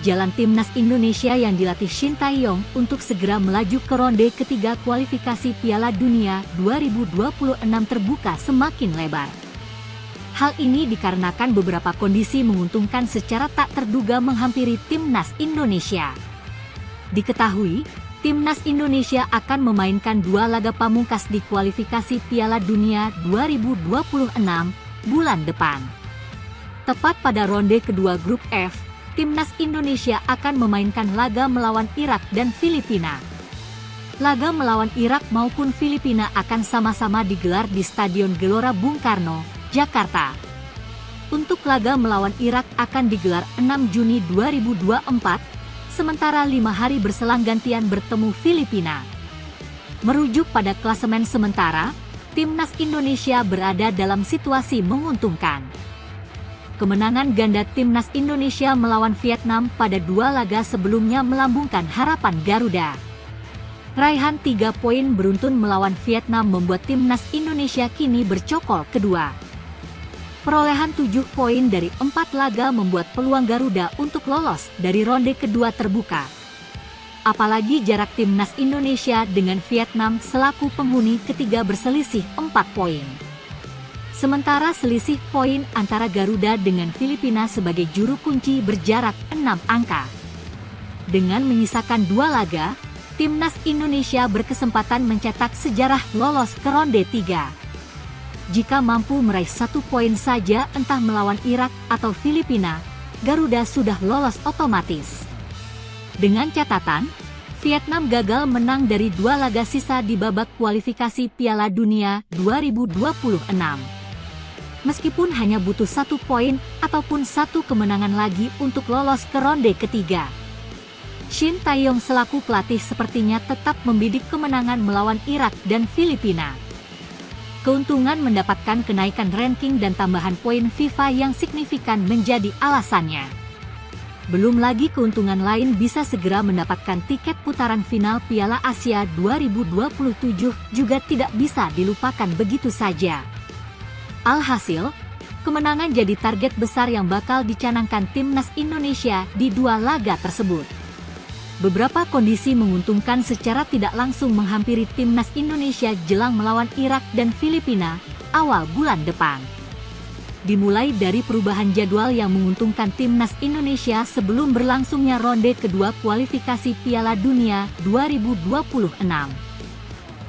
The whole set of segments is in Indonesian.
jalan timnas Indonesia yang dilatih Shin Tae-yong untuk segera melaju ke ronde ketiga kualifikasi Piala Dunia 2026 terbuka semakin lebar. Hal ini dikarenakan beberapa kondisi menguntungkan secara tak terduga menghampiri timnas Indonesia. Diketahui, timnas Indonesia akan memainkan 2 laga pamungkas di kualifikasi Piala Dunia 2026 bulan depan. Tepat pada ronde kedua grup F, timnas Indonesia akan memainkan laga melawan Irak dan Filipina. Laga melawan Irak maupun Filipina akan sama-sama digelar di Stadion Gelora Bung Karno, Jakarta. Untuk laga melawan Irak akan digelar 6 Juni 2024, sementara 5 hari berselang gantian bertemu Filipina. Merujuk pada klasemen sementara, timnas Indonesia berada dalam situasi menguntungkan. Kemenangan ganda timnas Indonesia melawan Vietnam pada 2 laga sebelumnya melambungkan harapan Garuda. Raihan 3 poin beruntun melawan Vietnam membuat timnas Indonesia kini bercokol kedua. Perolehan 7 poin dari 4 laga membuat peluang Garuda untuk lolos dari ronde kedua terbuka. Apalagi jarak timnas Indonesia dengan Vietnam selaku penghuni ketiga berselisih 4 poin. Sementara selisih poin antara Garuda dengan Filipina sebagai juru kunci berjarak 6 angka. Dengan menyisakan 2 laga, timnas Indonesia berkesempatan mencetak sejarah lolos ke ronde 3. Jika mampu meraih 1 poin saja entah melawan Irak atau Filipina, Garuda sudah lolos otomatis. Dengan catatan, Vietnam gagal menang dari 2 laga sisa di babak kualifikasi Piala Dunia 2026. Meskipun hanya butuh 1 poin ataupun 1 kemenangan lagi untuk lolos ke ronde ketiga. Shin Tae-yong selaku pelatih sepertinya tetap membidik kemenangan melawan Irak dan Filipina. Keuntungan mendapatkan kenaikan ranking dan tambahan poin FIFA yang signifikan menjadi alasannya. Belum lagi keuntungan lain bisa segera mendapatkan tiket putaran final Piala Asia 2027 juga tidak bisa dilupakan begitu saja. Alhasil, kemenangan jadi target besar yang bakal dicanangkan timnas Indonesia di 2 laga tersebut. Beberapa kondisi menguntungkan secara tidak langsung menghampiri timnas Indonesia jelang melawan Irak dan Filipina awal bulan depan. Dimulai dari perubahan jadwal yang menguntungkan timnas Indonesia sebelum berlangsungnya ronde kedua kualifikasi Piala Dunia 2026.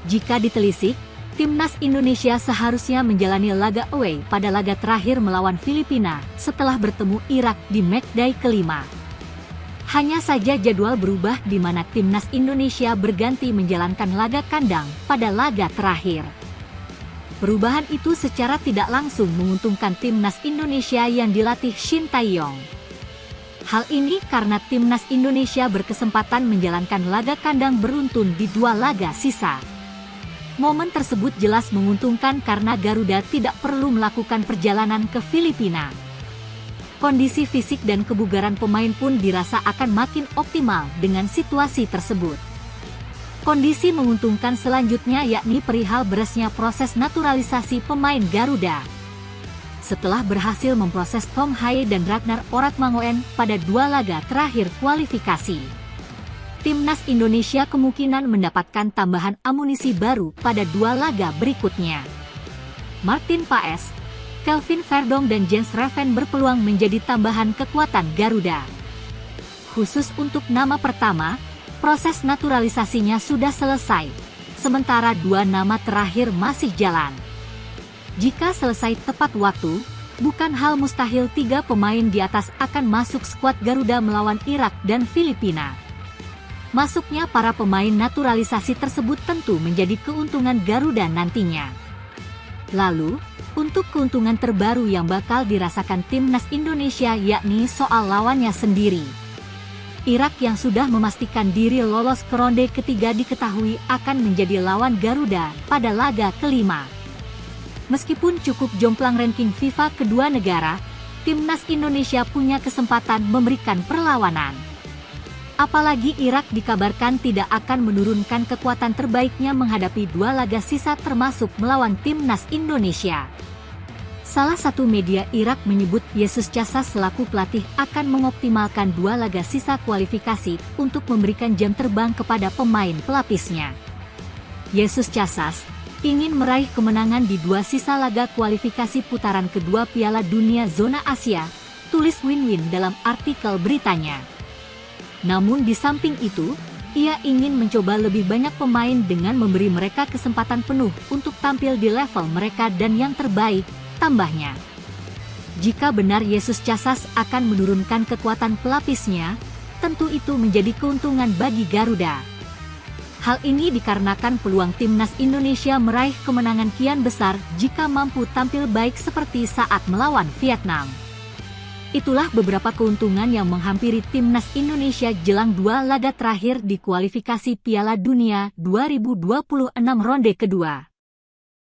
Jika ditelisik, timnas Indonesia seharusnya menjalani laga away pada laga terakhir melawan Filipina setelah bertemu Irak di matchday kelima. Hanya saja jadwal berubah di mana timnas Indonesia berganti menjalankan laga kandang pada laga terakhir. Perubahan itu secara tidak langsung menguntungkan timnas Indonesia yang dilatih Shin Tae-yong. Hal ini karena timnas Indonesia berkesempatan menjalankan laga kandang beruntun di 2 laga sisa. Momen tersebut jelas menguntungkan karena Garuda tidak perlu melakukan perjalanan ke Filipina. Kondisi fisik dan kebugaran pemain pun dirasa akan makin optimal dengan situasi tersebut. Kondisi menguntungkan selanjutnya yakni perihal beresnya proses naturalisasi pemain Garuda. Setelah berhasil memproses Tom Haye dan Ragnar Oratmangoen pada 2 laga terakhir kualifikasi, timnas Indonesia kemungkinan mendapatkan tambahan amunisi baru pada 2 laga berikutnya. Martin Paes, Kelvin Verdong dan Jens Reven berpeluang menjadi tambahan kekuatan Garuda. Khusus untuk nama pertama, proses naturalisasinya sudah selesai, sementara 2 nama terakhir masih jalan. Jika selesai tepat waktu, bukan hal mustahil 3 pemain di atas akan masuk skuad Garuda melawan Irak dan Filipina. Masuknya para pemain naturalisasi tersebut tentu menjadi keuntungan Garuda nantinya. Lalu, untuk keuntungan terbaru yang bakal dirasakan timnas Indonesia yakni soal lawannya sendiri. Irak yang sudah memastikan diri lolos ke ronde ketiga diketahui akan menjadi lawan Garuda pada laga kelima. Meskipun cukup jomplang ranking FIFA kedua negara, timnas Indonesia punya kesempatan memberikan perlawanan. Apalagi Irak dikabarkan tidak akan menurunkan kekuatan terbaiknya menghadapi 2 laga sisa termasuk melawan timnas Indonesia. Salah satu media Irak menyebut Yesus Casas selaku pelatih akan mengoptimalkan 2 laga sisa kualifikasi untuk memberikan jam terbang kepada pemain pelapisnya. Yesus Casas ingin meraih kemenangan di 2 sisa laga kualifikasi putaran kedua Piala Dunia Zona Asia, tulis Win-Win dalam artikel beritanya. Namun di samping itu, ia ingin mencoba lebih banyak pemain dengan memberi mereka kesempatan penuh untuk tampil di level mereka dan yang terbaik, tambahnya. Jika benar Yesus Casas akan menurunkan kekuatan pelapisnya, tentu itu menjadi keuntungan bagi Garuda. Hal ini dikarenakan peluang timnas Indonesia meraih kemenangan kian besar jika mampu tampil baik seperti saat melawan Vietnam. Itulah beberapa keuntungan yang menghampiri timnas Indonesia jelang 2 laga terakhir di kualifikasi Piala Dunia 2026 ronde kedua.